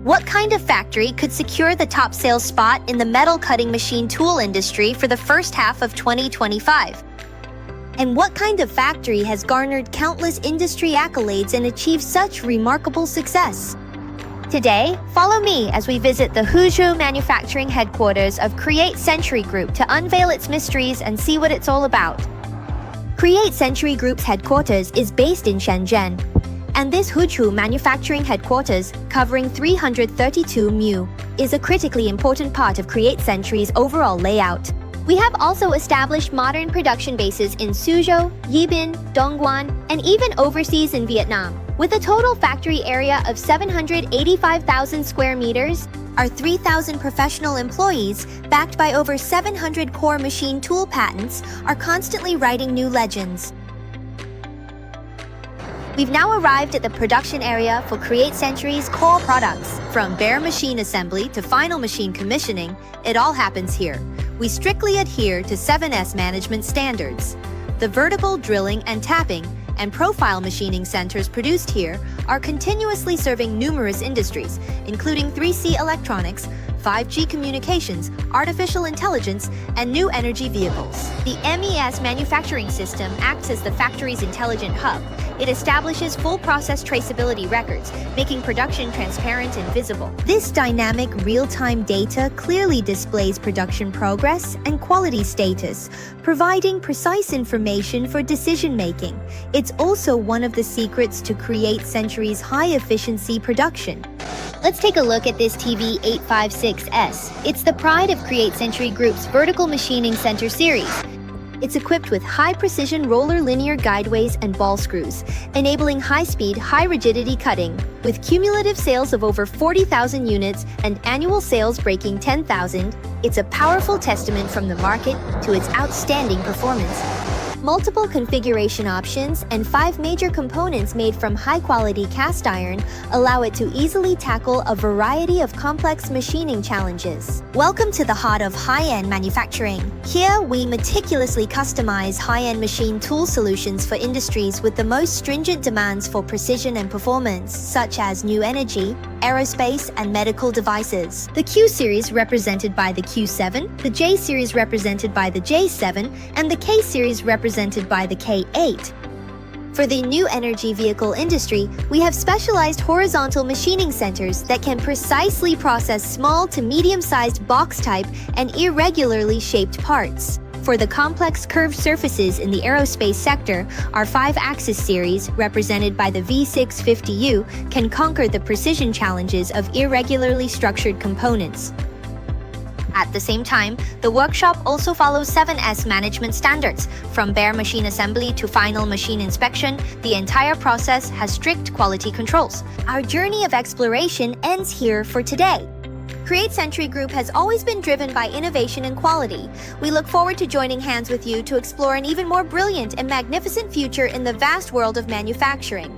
What kind of factory could secure the top sales spot in the metal cutting machine tool industry for the first half of 2025? And what kind of factory has garnered countless industry accolades and achieved such remarkable success? Today, follow me as we visit the Huzhou manufacturing headquarters of Create Century Group to unveil its mysteries and see what it's all about. Create Century Group's headquarters is based in Shenzhen, and this Huzhou manufacturing headquarters, covering 332 mu, is a critically important part of Create Century's overall layout. We have also established modern production bases in Suzhou, Yibin, Dongguan, and even overseas in Vietnam. With a total factory area of 785,000 square meters, our 3,000 professional employees, backed by over 700 core machine tool patents, are constantly writing new legends. We've now arrived at the production area for Create Century's core products. From bare machine assembly to final machine commissioning, it all happens here. We strictly adhere to 7S management standards. The vertical drilling and tapping and profile machining centers produced here are continuously serving numerous industries, including 3C electronics, 5G communications, artificial intelligence, and new energy vehicles. The MES manufacturing system acts as the factory's intelligent hub. It establishes full process traceability records, making production transparent and visible. This dynamic real-time data clearly displays production progress and quality status, providing precise information for decision-making. It's also one of the secrets to Create Century's high-efficiency production. Let's take a look at this TV856S. It's the pride of Create Century Group's Vertical Machining Center series. It's equipped with high-precision roller linear guideways and ball screws, enabling high-speed, high-rigidity cutting. With cumulative sales of over 40,000 units and annual sales breaking 10,000, it's a powerful testament from the market to its outstanding performance. Multiple configuration options and 5 major components made from high-quality cast iron allow it to easily tackle a variety of complex machining challenges. Welcome to the heart of high-end manufacturing. Here, we meticulously customize high-end machine tool solutions for industries with the most stringent demands for precision and performance, such as new energy, aerospace, and medical devices. The Q series represented by the Q7, the J series represented by the J7, and the K series represented by the K8. For the new energy vehicle industry, we have specialized horizontal machining centers that can precisely process small to medium-sized box-type and irregularly shaped parts. For the complex curved surfaces in the aerospace sector, our 5-axis series, represented by the V650U, can conquer the precision challenges of irregularly structured components. At the same time, the workshop also follows 7S management standards. From bare machine assembly to final machine inspection, the entire process has strict quality controls. Our journey of exploration ends here for today. Create Century Group has always been driven by innovation and quality. We look forward to joining hands with you to explore an even more brilliant and magnificent future in the vast world of manufacturing.